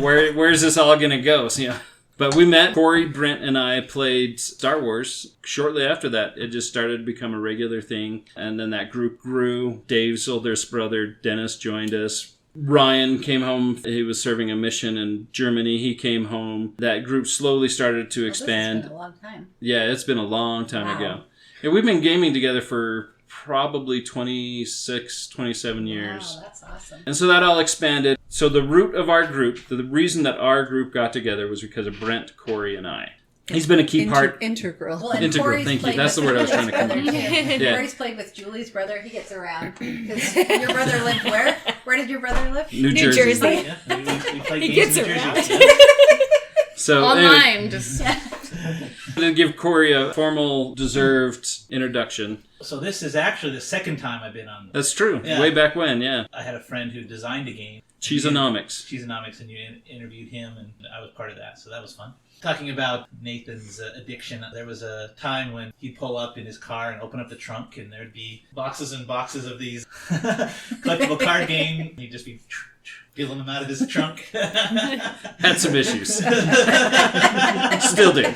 Where's this all going to go? So, But we met. Cory, Brent, and I played Star Wars. Shortly after that, it just started to become a regular thing. And then that group grew. Dave's oldest brother, Dennis, joined us. Ryan came home. He was serving a mission in Germany. He came home. That group slowly started to expand. This has been a long time. Yeah, it's been a long time ago. And we've been gaming together for probably 26, 27 years. Wow, that's awesome. And so that all expanded. So the root of our group, the reason that our group got together was because of Brent, Cory, and I. He's been a key part. Integral. Well, integral, thank you. That's the word I was trying to come up with. Yeah. Cory's played with Julie's brother. He gets around. Because your brother lived where? Where did your brother live? New Jersey. Yeah, we played He games gets in New around. Jersey. So Online, just... to give Cory a formal, deserved introduction. So this is actually the second time I've been on. That's true. Yeah. Way back when, yeah. I had a friend who designed a game. Cheeseonomics, and you interviewed him, and I was part of that, so that was fun. Talking about Nathan's addiction, there was a time when he'd pull up in his car and open up the trunk, and there'd be boxes and boxes of these collectible card game. He'd just be peeling them out of his trunk. Had some issues. Still do.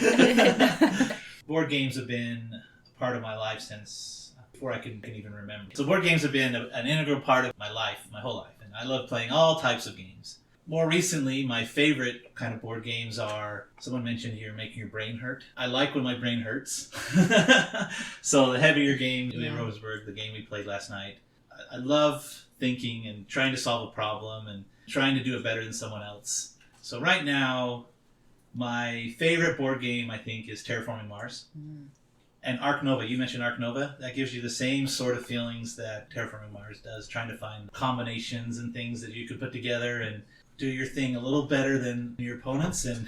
Board games have been a part of my life since before I can even remember. So board games have been an integral part of my life, my whole life. And I love playing all types of games. More recently, my favorite kind of board games are, someone mentioned here, making your brain hurt. I like when my brain hurts. So the heavier game, in Roseburg, the game we played last night, I love thinking and trying to solve a problem and trying to do it better than someone else. So right now, my favorite board game, I think, is Terraforming Mars. And Ark Nova, you mentioned Ark Nova. That gives you the same sort of feelings that Terraforming Mars does, trying to find combinations and things that you could put together and do your thing a little better than your opponents. And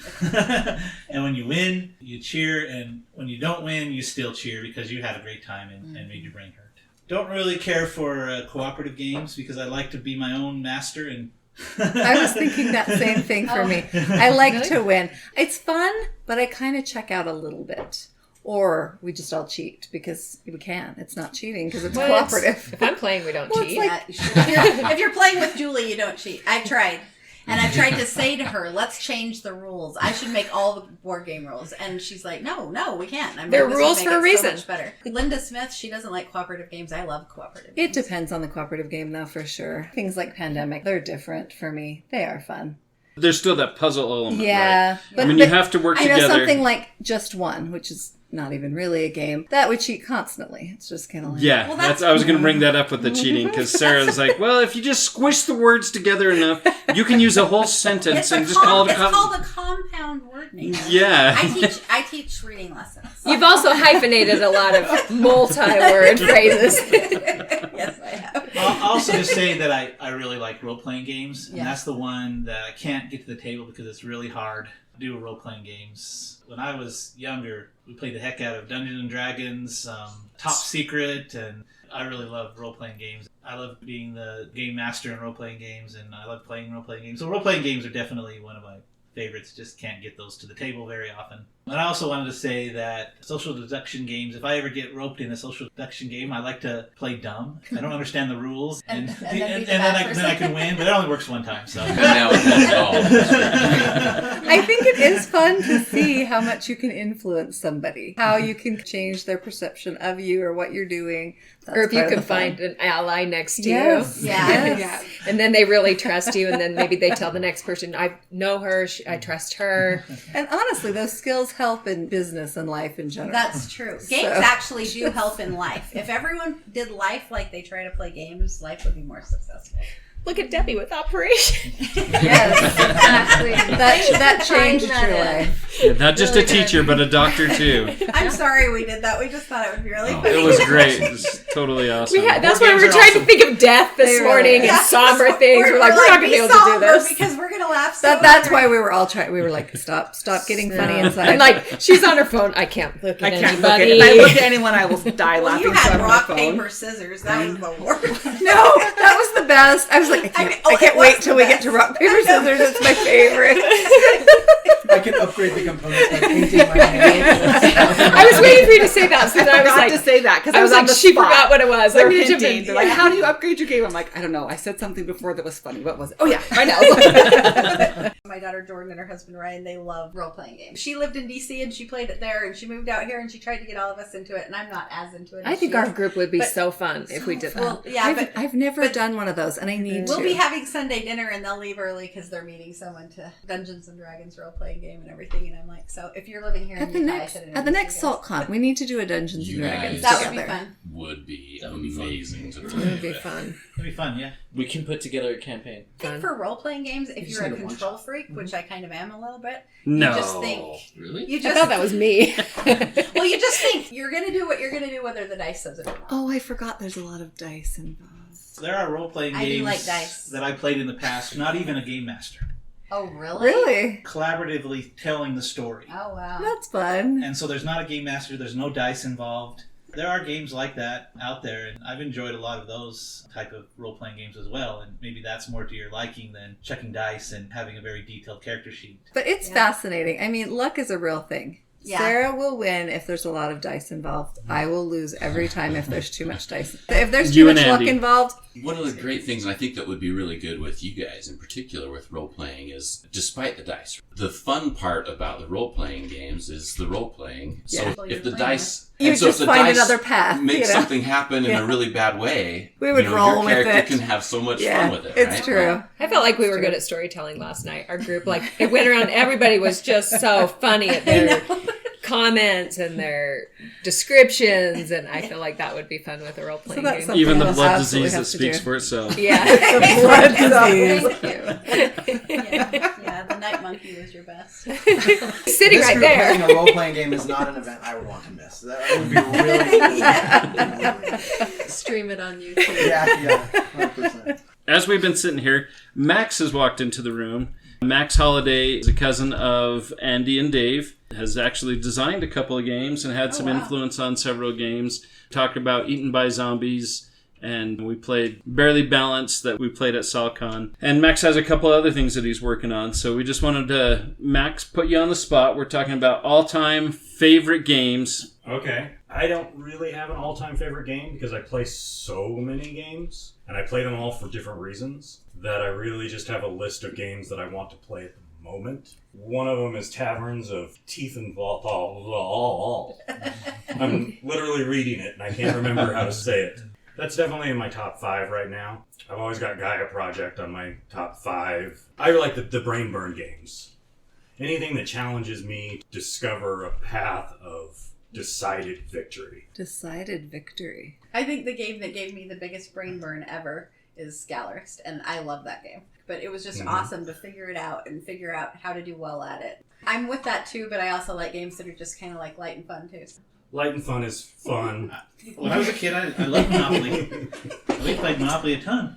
and when you win, you cheer. And when you don't win, you still cheer because you had a great time and made your brain hurt. Don't really care for cooperative games because I like to be my own master. And I was thinking that same thing for me. I like to win. It's fun, but I kind of check out a little bit. Or we just all cheat because we can. It's not cheating because it's cooperative. If I'm playing, we don't cheat. Like, if you're playing with Julie, you don't cheat. I've tried. And I've tried to say to her, let's change the rules. I should make all the board game rules. And she's like, no, we can't. I'm They're like, rules for a reason. So much better. Linda Smith, she doesn't like cooperative games. I love cooperative it games. depends on the cooperative game, though, for sure. Things like Pandemic, they're different for me. They are fun. There's still that puzzle element, yeah. right? But, you have to work together. I know something like Just One, which is not even really a game. That would cheat constantly. It's just kind of like... Yeah, well, I was going to bring that up with the cheating, because Sarah's like, well, if you just squish the words together enough, you can use a whole sentence and just call it It's called a compound word name. Yeah. I teach reading lessons. You've also hyphenated a lot of multi-word phrases. Yes, I have. I'll also just say that I really like role-playing games, and Yeah. that's the one that I can't get to the table because it's really hard to do role-playing games. When I was younger, we played the heck out of Dungeons and Dragons, Top Secret, and I really love role-playing games. I love being the game master in role-playing games, and I love playing role-playing games. So role-playing games are definitely one of my favorites. Just can't get those to the table very often. And I also wanted to say that social deduction games, if I ever get roped in a social deduction game, I like to play dumb. I don't understand the rules. And then I can win, but it only works one time. So. And now it's all. I think it is fun to see how much you can influence somebody, how you can change their perception of you or what you're doing. That's or if you part of can the fun. find an ally next to Yes. you. Yes. And then they really trust you, and then maybe they tell the next person, I know her, I trust her. And honestly, those skills help in business and life in general. That's true. Games actually do help in life. If everyone did life like they try to play games, life would be more successful. Look at Debbie with Operation. Yes, exactly. That changed your life. Yeah, not just a teacher, but a doctor too. I'm sorry we did that. We just thought it would be really funny. It was great. It was totally awesome. That's why we were trying to think of death this morning and somber things. We're like, we're not going to be able to do this. Because we're going to laugh That's why we were all trying. We were like, stop getting funny inside. And like, she's on her phone. I can't look at anybody. If I look at anyone, I will die laughing. You had rock, paper, scissors. That was the worst. No, that was the best. I was like, I can't wait till we get to rock, paper, scissors. It's my favorite. I can upgrade the components by painting my nails. I was waiting for you to say that. So I was like, to say that because I was like, on the she spot. forgot what it was. They're hinting. They're like, how do you upgrade your game? I'm like, I don't know. I said something before that was funny. What was it? Oh yeah, I know. My daughter Jordan and her husband Ryan, they love role-playing games. She lived in DC and she played it there, and she moved out here and she tried to get all of us into it, and I'm not as into it. I think our group would be so fun if we did that. Well, yeah, I've never done one of those, and I need to. We'll be having Sunday dinner, and they'll leave early because they're meeting someone to Dungeons and Dragons role-playing game and everything. And I'm like, so if you're living here at the next SaltCon, we need to do a Dungeons and Dragons that together. Would be fun. Would be amazing to play. It would be fun. It'd be fun, yeah. We can put together a campaign. I think for role-playing games, if you're a control freak, which I kind of am a little bit, no. you just think... Really? You just, I thought that was me. Well, you just think you're going to do what you're going to do whether the dice says it or not. Oh, I forgot there's a lot of dice involved. There are role-playing games like dice. that I played in the past, not even a game master. Oh, really? Really? Collaboratively telling the story. Oh, wow. That's fun. And so there's not a game master, there's no dice involved. There are games like that out there, and I've enjoyed a lot of those type of role-playing games as well, and maybe that's more to your liking than checking dice and having a very detailed character sheet. But it's fascinating. I mean, luck is a real thing. Yeah. Sarah will win if there's a lot of dice involved. I will lose every time if there's too much dice. If there's too much luck involved. One of the great things, and I think that would be really good with you guys in particular with role-playing, is despite the dice, the fun part about the role-playing games is the role-playing. Yeah. So if the dice... You just find another path. Make something happen in a really bad way. We would roll with it. Your character can have so much fun with it. It's true. I felt like we were good at storytelling last night. Our group, it went around. Everybody was just so funny at their comments and their descriptions, and I feel like that would be fun with a role-playing game. Even the blood disease that speaks for itself. Yeah. The blood disease. Yeah, the night monkey was your best. Sitting right there. Playing a role-playing game is not an event I would want to miss. That would be really cool. Stream it on YouTube. Yeah, 100%. As we've been sitting here, Max has walked into the room. Max Holliday is a cousin of Andy and Dave, has actually designed a couple of games and had some influence on several games. Talked about Eaten by Zombies, and we played Barely Balanced that we played at SalCon. And Max has a couple other things that he's working on, so we just wanted to, Max, put you on the spot. We're talking about all-time favorite games. Okay. I don't really have an all-time favorite game because I play so many games, and I play them all for different reasons, that I really just have a list of games that I want to play at the moment. One of them is Taverns of Teeth and Ball. I'm literally reading it, and I can't remember how to say it. That's definitely in my top 5 right now. I've always got Gaia Project on my top 5. I like the brain burn games. Anything that challenges me to discover a path of decided victory. Decided victory. I think the game that gave me the biggest brain burn ever is Scalorist, and I love that game. But it was just awesome to figure it out and figure out how to do well at it. I'm with that too, but I also like games that are just kind of like light and fun too. Light and fun is fun. When I was a kid, I loved Monopoly. We played Monopoly a ton.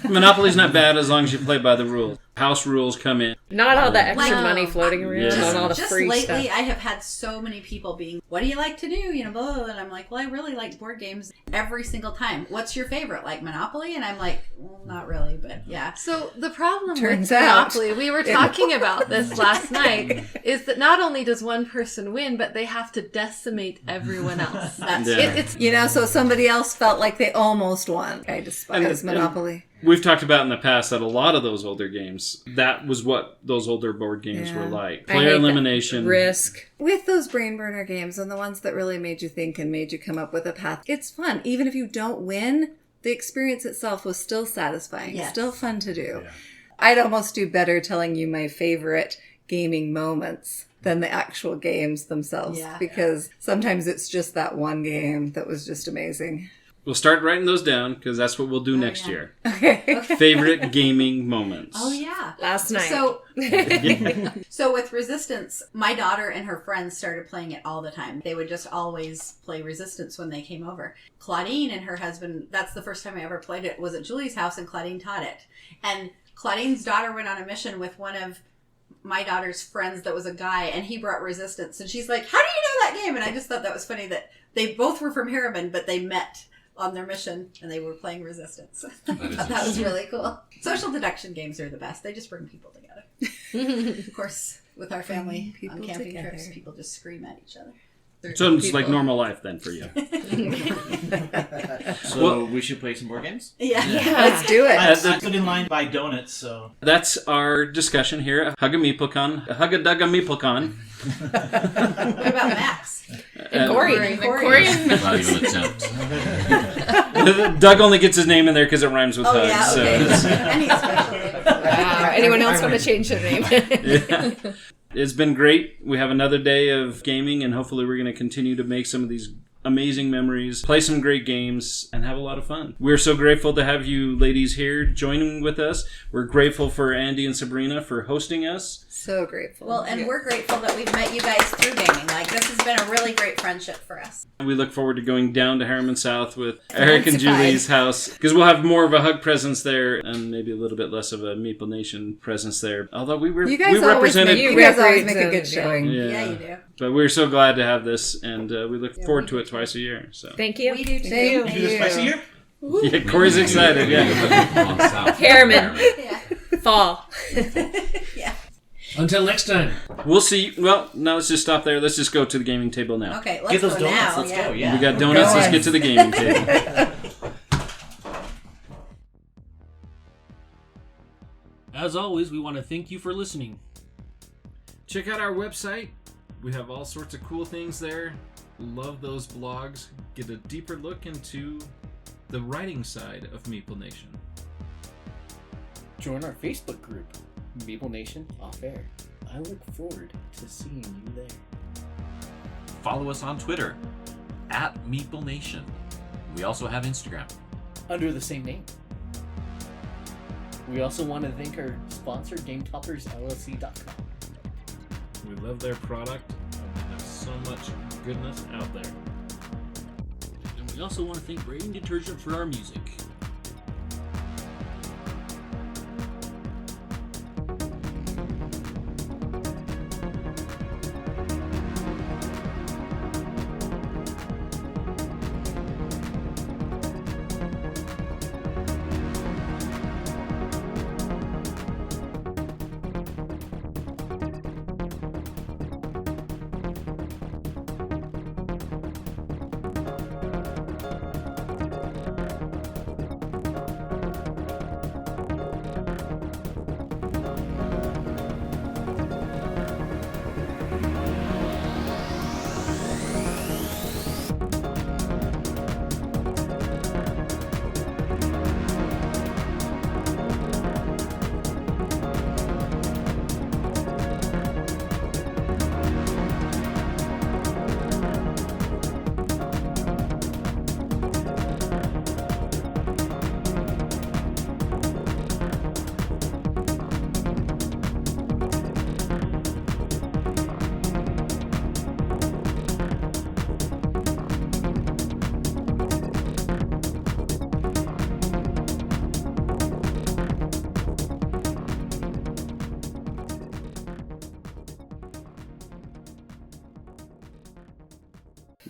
Monopoly's not bad as long as you play by the rules. House rules come in. Not all the extra money floating around, not all the just free lately, stuff. I have had so many people being, what do you like to do? You know, blah, blah, blah. And I'm like, well, I really like board games every single time. What's your favorite? Like Monopoly? And I'm like, well, not really, but yeah. So the problem Turns with out. Monopoly, we were talking about this last night, is that not only does one person win, but they have to decimate everyone else. That's It's You know, so somebody else felt like they almost won. I despise Monopoly. We've talked about in the past that a lot of those older games, that was what those older board games were like. Player elimination. Risk. With those brain burner games and the ones that really made you think and made you come up with a path, it's fun. Even if you don't win, the experience itself was still satisfying. Yes. Still fun to do. Yeah. I'd almost do better telling you my favorite gaming moments than the actual games themselves. Yeah. Because sometimes it's just that one game that was just amazing. We'll start writing those down because that's what we'll do next year. Okay. Favorite gaming moments. Oh yeah. Last night. So so with Resistance, my daughter and her friends started playing it all the time. They would just always play Resistance when they came over. Claudine and her husband, that's the first time I ever played it, was at Julie's house and Claudine taught it. And Claudine's daughter went on a mission with one of my daughter's friends that was a guy, and he brought Resistance. And she's like, how do you know that game? And I just thought that was funny that they both were from Herriman, but they met on their mission and they were playing Resistance. That was really cool. Social deduction games are the best. They just bring people together. Of course, with our family on camping trips, people just scream at each other. So it's like normal life then for you. So we should play some more games? Yeah. Let's do it. I stood in line to buy donuts, so... That's our discussion here at HUGG-A-Meeple, HUGG-A-Meeple. What about Max? And Cory. Cory. Not even an attempt. Doug only gets his name in there because it rhymes with Hug. Yeah, So okay. it's- Any special. Wow. Anyone else want to change their name? Yeah. It's been great. We have another day of gaming, and hopefully we're going to continue to make some of these amazing memories, play some great games, and have a lot of fun. We're so grateful to have you ladies here joining with us. We're grateful for Andy and Sabrina for hosting us. So grateful. Well, and we're grateful that we've met you guys through gaming. Like, this has been a really great friendship for us. We look forward to going down to Herriman South with Eric and Julie's house, because we'll have more of a Hug presence there and maybe a little bit less of a Meeple Nation presence there. Although we represented... You guys always make a good showing. Yeah, you do. But we're so glad to have this, and we look forward to it twice a year. So Thank you. We do too. Thank You do this twice a year? yeah, Corey's excited. Yeah, Herriman. Yeah. Fall. Yeah. Until next time. we'll see. Well, now let's just stop there. Let's just go to the gaming table now. Okay, let's Get those go donuts. now. Let's yeah. go. Yeah. We got donuts. Let's get to the gaming table. As always, we want to thank you for listening. Check out our website. We have all sorts of cool things there. Love those blogs. Get a deeper look into the writing side of Meeple Nation. Join our Facebook group, Meeple Nation Off Air. I look forward to seeing you there. Follow us on Twitter at Meeple Nation. We also have Instagram. Under the same name. We also want to thank our sponsor, GameToppersLLC.com. We love their product. They have so much goodness out there. And we also want to thank Braden Detergent for our music.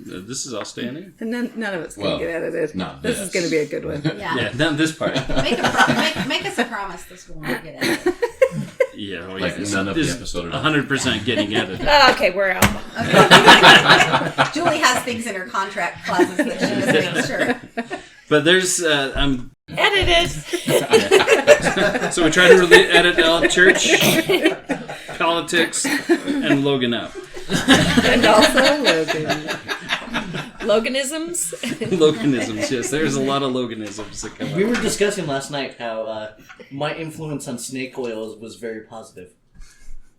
This is all standing? And none of it's going to get edited. Not this is going to be a good one. Yeah. Yeah, not this part. Make us a promise this will not get edited. Yeah, well, Like yeah, none of the this episode. 100% getting edited. Okay, we're out. Julie has things in her contract clauses that she just makes sure. But there's Edited. so we try to really edit all church, politics, and Logan out. And also Logan. Loganisms. Loganisms, yes. There's a lot of Loganisms that come We up. were discussing last night how my influence on snake oil was very positive.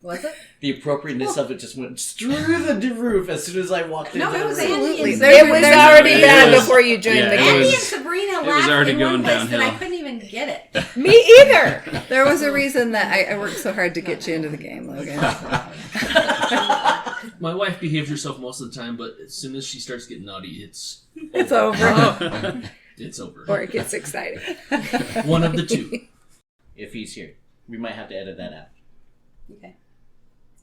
Was it? The appropriateness of it just went through the roof as soon as I walked in. No, it was the room. Andy and It was already bad before you joined the Andy game. and Sabrina it was laughed already in one going place downhill. that I couldn't even get it. Me either. There was a reason that I worked so hard to get you into the game, Logan. My wife behaves herself most of the time, but as soon as she starts getting naughty, it's over. It's over. Or it gets exciting. One of the two. If he's here, we might have to edit that out. Okay.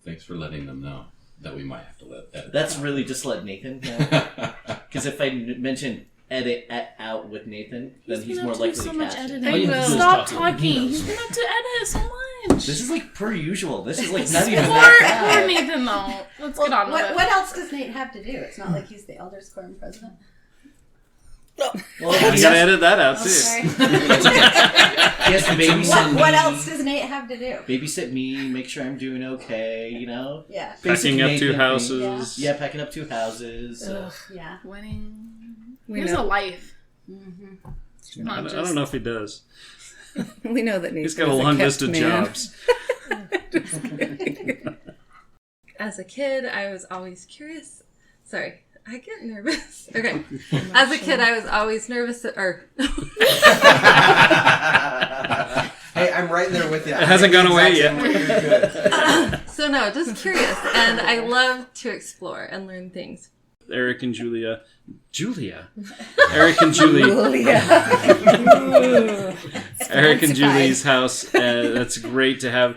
Thanks for letting them know that we might have to let that. That's really just let Nathan know. Because if I mention edit out with Nathan, then he's more likely to catch it. Stop talking. He's gonna have to edit so much. This is like per usual. This is like not even Poor that bad. Nathan, though. Let's get on with it. What else does Nate have to do? It's not like he's the Elders Quorum president. Well, I gotta edit that out too. Yes, babysit me. What else does Nate have to do? Babysit me, make sure I'm doing okay, you know? Yeah. Packing up 2 Nathan houses. Yeah, packing up 2 houses. Yeah. Winning. We He has know. a life. Mm-hmm. I don't know if he does. We know that He's got a long list of jobs. As a kid, I was always curious. Sorry, I get nervous. Okay. As a kid, I was always nervous. Hey, I'm right there with you. It hasn't gone away yet. You're good. So no, just curious, and I love to explore and learn things. Eric and Julia. Eric and Julie. Eric and Julie's house. That's great to have.